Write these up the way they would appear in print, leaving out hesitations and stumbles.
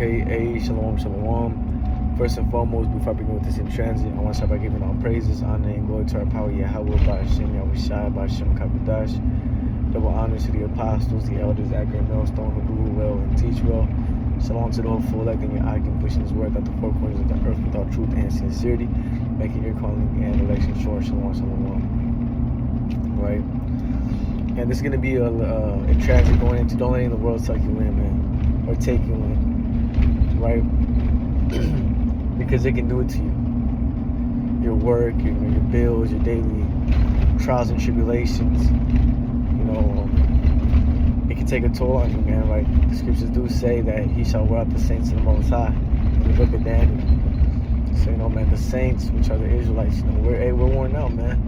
Hey, shalom, shalom. First and foremost, before I begin with this in transit, I want to start by giving all praises, honor, and glory to our power, Yahweh, Ba'ashem, Yahushai, Ba'ashem, Kabadash. Double honors to the apostles, the elders, accurate millstone, who do well and teach well. Shalom to the whole full elect in your eye, can pushing his word out the four corners of the earth without truth and sincerity, making your calling and election sure. Shalom, shalom. Right? And this is going to be a transit going into, don't let any of the world suck you in, man, or take you in, right? Because they can do it to you. Your work, your bills, your daily trials and tribulations, it can take a toll on you, man, right? The scriptures do say that he shall wear out the saints of the Most High in the book of Daniel. So, man, the saints, which are the Israelites, we're worn out, man.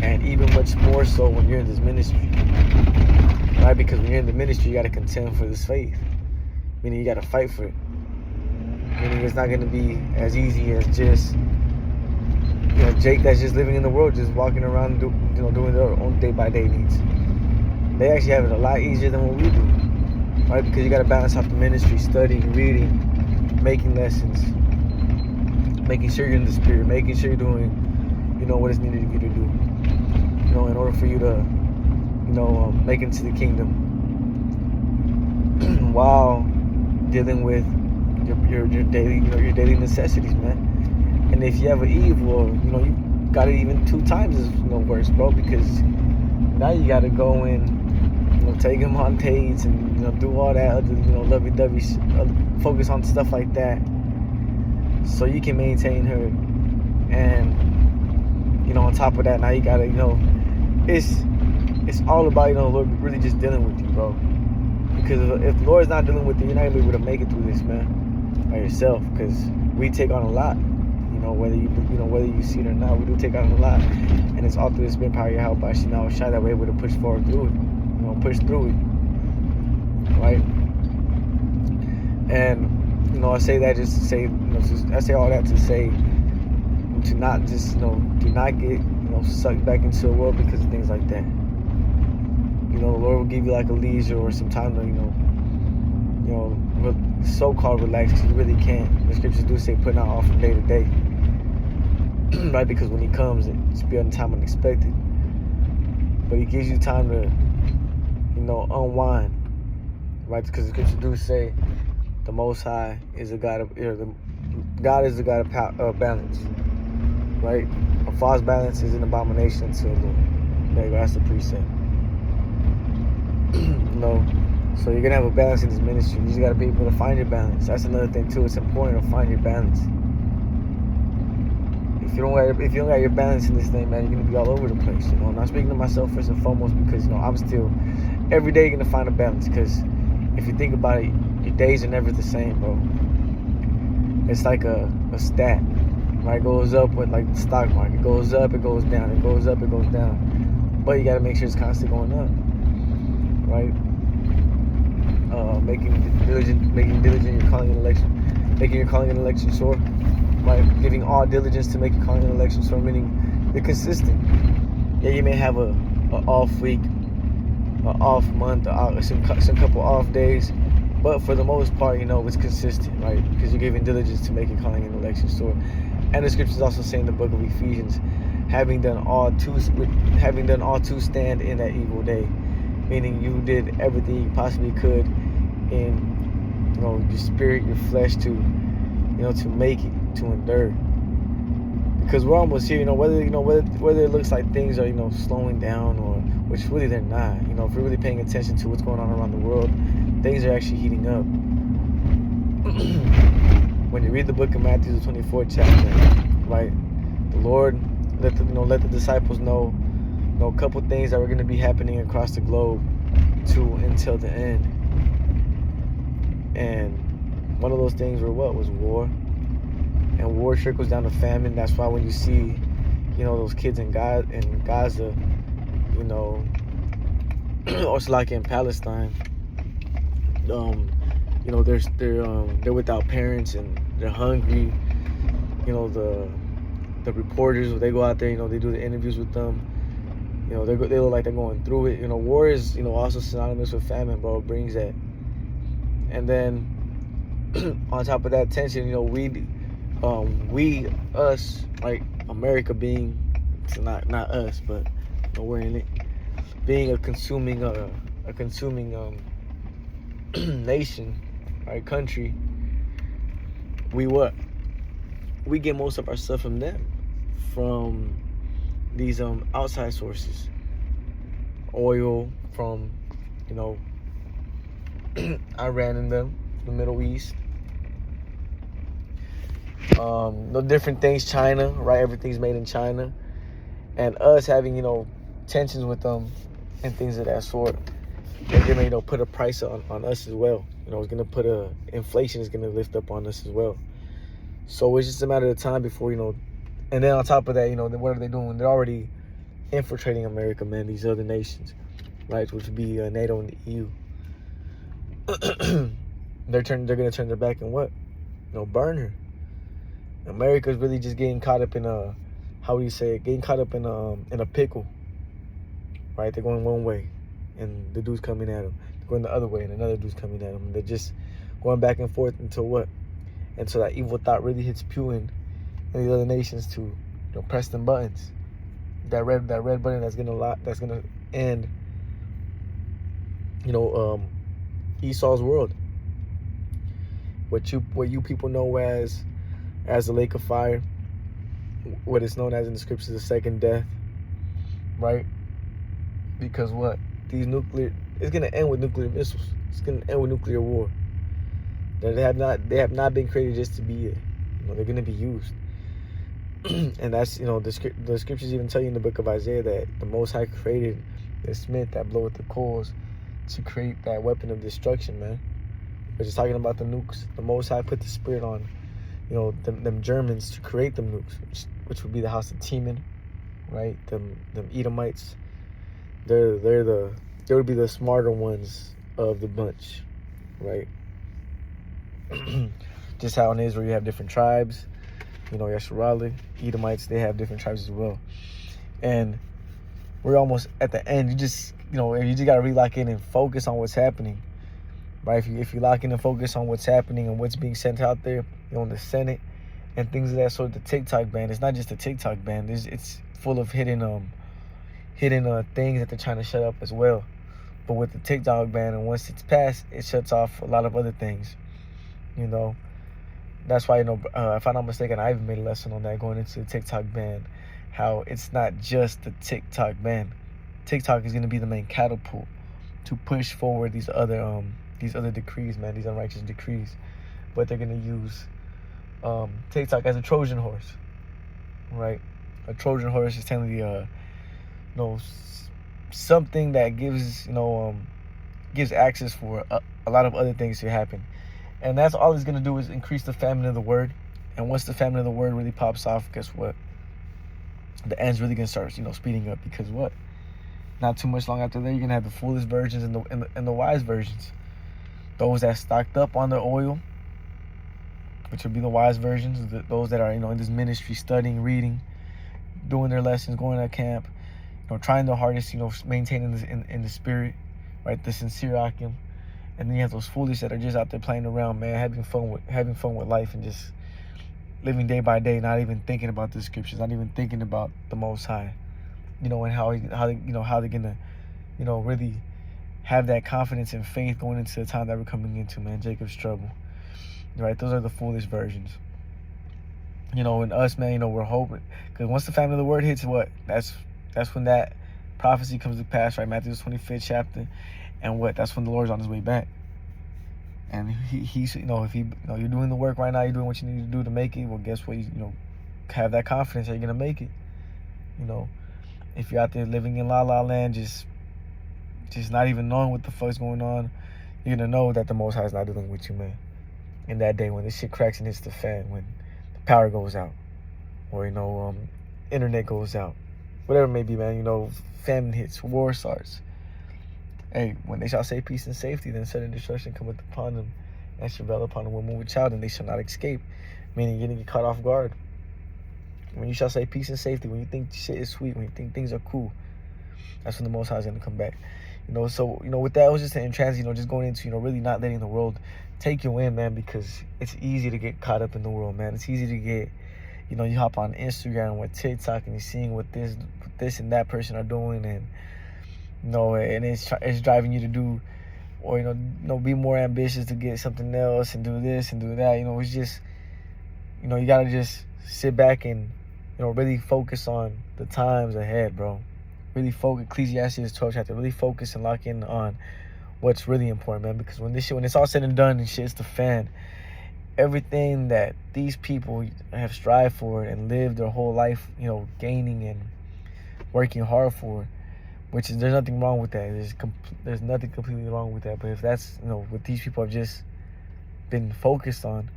And even much more so when you're in this ministry, right? Because when you're in the ministry, you got to contend for this faith. Meaning you got to fight for it. Meaning it's not going to be as easy as just, Jake that's just living in the world, just walking around, doing their own day-by-day needs. They actually have it a lot easier than what we do, right? Because you got to balance out the ministry, studying, reading, making lessons, making sure you're in the spirit, making sure you're doing, what is needed of you to do. In order for you to, make it to the kingdom, while dealing with your daily, your daily necessities, man. And if you have an evil, you got it even 2 times as worse, bro. Because now you got to go and take him on dates and do all that other, lovey-dovey, focus on stuff like that, so you can maintain her. And on top of that, now you gotta, it's all about, Lord really just dealing with you, bro. Because if the Lord's not dealing with you, you're not gonna be able to make it through this, man, by yourself. Because we take on a lot, whether you see it or not, we do take on a lot, and it's all through the Spirit power, your help, by Shai, that we're able to push forward through it, push through it, right? And I say that just to say, I say all that to say, to not just, do not get, sucked back into the world because of things like that. The Lord will give you like a leisure or some time to, so-called relax, because you really can't. The scriptures do say putting out off from day to day, right? Because when he comes, it's beyond time unexpected. But he gives you time to, unwind, right? Because the scriptures do say the Most High is a God of, God is the God of balance. Right? A false balance is an abomination to the Lord. There you go, that's the precept. So you're gonna have a balance in this ministry. You just gotta be able to find your balance. That's another thing too. It's important to find your balance. If you don't got your balance in this thing, man, you're gonna be all over the place. I'm not speaking to myself first and foremost, because I'm still every day gonna find a balance. Because if you think about it, your days are never the same, bro. It's like a stat. Right, it goes up with like the stock market. It goes up, it goes down. It goes up, it goes down. But you got to make sure it's constantly going up, right? Making diligent your calling and election, making your calling and election sure, right? Giving all diligence to make your calling and election sure, meaning you're consistent. Yeah, you may have a off week, an off month, some couple off days. But for the most part, it's consistent, right? Because you're giving diligence to make your calling and election sure. And the scriptures also say in the book of Ephesians, having done all to stand in that evil day, meaning you did everything you possibly could in, your spirit, your flesh, to make it, to endure. Because we're almost here, whether it looks like things are slowing down, or which really they're not. If we're really paying attention to what's going on around the world, things are actually heating up. When you read the book of Matthew, the 24th chapter, right, the Lord let the disciples know, a couple things that were going to be happening across the globe until the end. And one of those things was war. And war trickles down to famine. That's why when you see, those kids in Gaza, or it's like in Palestine, they're without parents and they're hungry. The reporters, they go out there, they do the interviews with them. They look like they're going through it. War is, also synonymous with famine, bro. It brings that. And then on top of that tension, us, like America being, it's not us, but we're in it, being a consuming nation, right, country. We get most of our stuff from them, from these outside sources. Oil from, Iran and them, the Middle East. No different things, China, right? Everything's made in China. And us having, tensions with them and things of that sort, they're gonna, put a price on us as well. It's gonna put inflation is gonna lift up on us as well. So it's just a matter of time before, and then on top of that, what are they doing? They're already infiltrating America, man, these other nations, right? Which would be NATO and the EU. They're gonna turn their back and what? Burn her. America's really just getting caught up in getting caught up in a pickle, right? They're going one way, and the dude's coming at them. They're going the other way, and another dude's coming at them. And they're just going back and forth until what? Until that evil thought really hits Putin and these other nations to, press them buttons. That red button that's gonna end, Esau's world. What you people know as the lake of fire, what is known as in the scriptures the second death, right? Because what? It's gonna end with nuclear missiles. It's gonna end with nuclear war. They have not been created just to be, they're gonna be used. And that's, the scriptures even tell you in the book of Isaiah that the Most High created the smith that bloweth the coals to create that weapon of destruction, man. We're just talking about the nukes. The Most High put the spirit on, them Germans to create them nukes, which would be the house of Teman, right? Them Edomites. They would be the smarter ones of the bunch, right? Just how in Israel you have different tribes, Yasharali, Edomites, they have different tribes as well. And we're almost at the end. You just got to re-lock in and focus on what's happening, right? If you lock in and focus on what's happening and what's being sent out there, the Senate and things of that sort. The TikTok ban, it's not just a TikTok ban. It's full of hidden things that they're trying to shut up as well. But with the TikTok ban, and once it's passed, it shuts off a lot of other things. That's why, if I'm not mistaken, I even made a lesson on that going into the TikTok ban, how it's not just the TikTok ban. TikTok is going to be the main catapult to push forward these other decrees, man, these unrighteous decrees. But they're going to use TikTok as a Trojan horse, right? A Trojan horse is technically something that gives access for a lot of other things to happen. And that's all it's going to do is increase the famine of the word. And once the famine of the word really pops off, guess what? The end's really going to start, speeding up. Because what? Not too much long after that, you're going to have the foolish virgins and the wise virgins. Those that stocked up on their oil, which would be the wise virgins. Those that are, in this ministry, studying, reading, doing their lessons, going to camp, trying their hardest, maintaining this in the spirit, right? The sincere Akim. And then you have those foolish that are just out there playing around, man, having fun with life and just living day by day, not even thinking about the scriptures, not even thinking about the Most High, and how they're gonna, really have that confidence and faith going into the time that we're coming into, man. Jacob's trouble, right? Those are the foolish versions. And us, man, we're hoping, because once the famine of the word hits, what? That's when that prophecy comes to pass, right? Matthew 25th chapter. And what? That's when the Lord's on his way back. And he's, if you're doing the work right now, you're doing what you need to do to make it. Well, guess what? Have that confidence that you're gonna make it. If you're out there living in La La Land, just not even knowing what the fuck's going on, you're gonna know that the Most High is not dealing with you, man. In that day when this shit cracks and hits the fan, when the power goes out, or internet goes out, whatever it may be, man. Famine hits, war starts. Hey, when they shall say peace and safety, then sudden destruction cometh upon them, and shall veil upon a woman with child, and they shall not escape. Meaning you're going to get caught off guard. When you shall say peace and safety, when you think shit is sweet, when you think things are cool, that's when the Most High is going to come back. So, with that, it was just in transit, just going into, really not letting the world take you in, man, because it's easy to get caught up in the world, man. It's easy to get, you know, you hop on Instagram with TikTok and you're seeing what this and that person are doing, and you know, and it's driving you to do, or you know, be more ambitious to get something else and do this and do that. You know, it's just, you know, you gotta just sit back and, you know, really focus on the times ahead, bro. Really focus. Ecclesiastes 12 chapter. Really focus and lock in on what's really important, man. Because when it's all said and done and shit's the fan, everything that these people have strived for and lived their whole life, you know, gaining and working hard for, which is, there's nothing wrong with that. There's nothing completely wrong with that. But if that's, you know, what these people have just been focused on,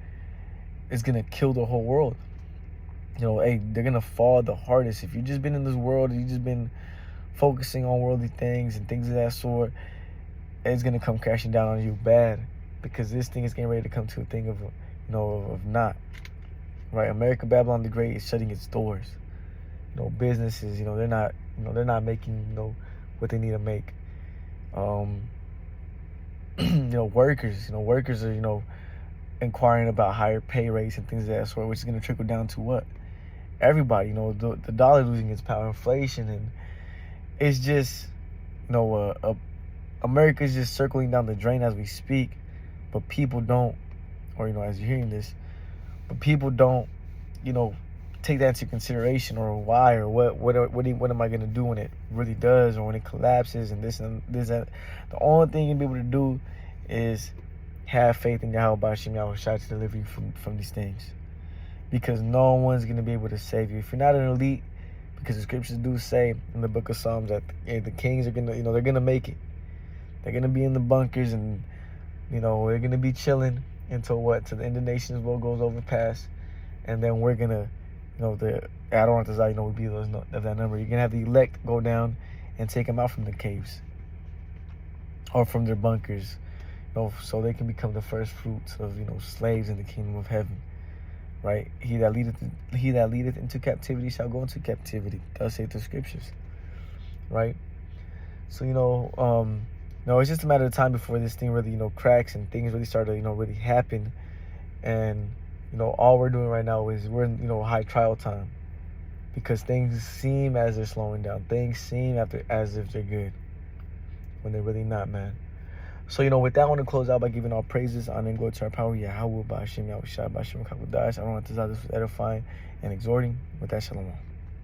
it's gonna kill the whole world. You know, hey, they're gonna fall the hardest. If you've just been in this world, you've just been focusing on worldly things and things of that sort, it's gonna come crashing down on you bad, because this thing is getting ready to come to a thing of, you know, of not. Right? America Babylon the Great is shutting its doors. You know, businesses, you know, they're not making, you know, what they need to make. You know, workers are, you know, inquiring about higher pay rates and things of that sort, which is going to trickle down to what? Everybody. You know, the dollar losing its power, inflation, and it's just, you know, America's just circling down the drain as we speak, but people don't, or, you know, as you're hearing this, but people don't, you know, take that into consideration, or why, or what am I going to do when it really does, or when it collapses, and this and that. The only thing you'll be able to do is have faith in Yahweh Bashim Yahushua to deliver you from these things, because no one's going to be able to save you if you're not an elite, because the scriptures do say in the book of Psalms that the kings are going to, you know, they're going to make it. They're going to be in the bunkers, and, you know, they're going to be chilling until what? Till the end of nations world goes over past, and then we're going to, you know, the Adonai, you know, would be those of that number. You're going to have the elect go down and take them out from the caves or from their bunkers, you know, so they can become the first fruits of, you know, slaves in the kingdom of heaven. Right? He that leadeth into captivity shall go into captivity. Thus saith the scriptures. Right? So, you know, it's just a matter of time before this thing really, you know, cracks and things really start to, you know, really happen. And, you know, all we're doing right now is we're in, you know, high trial time, because things seem as they're slowing down. Things seem as if they're good, when they're really not, man. So, you know, with that, I want to close out by giving all praises, honor, and glory to our power, Yahweh, Ba'ashem, Yahushua, Ba'ashem, Kabudash. I don't want to this was edifying and exhorting. With that, shalom.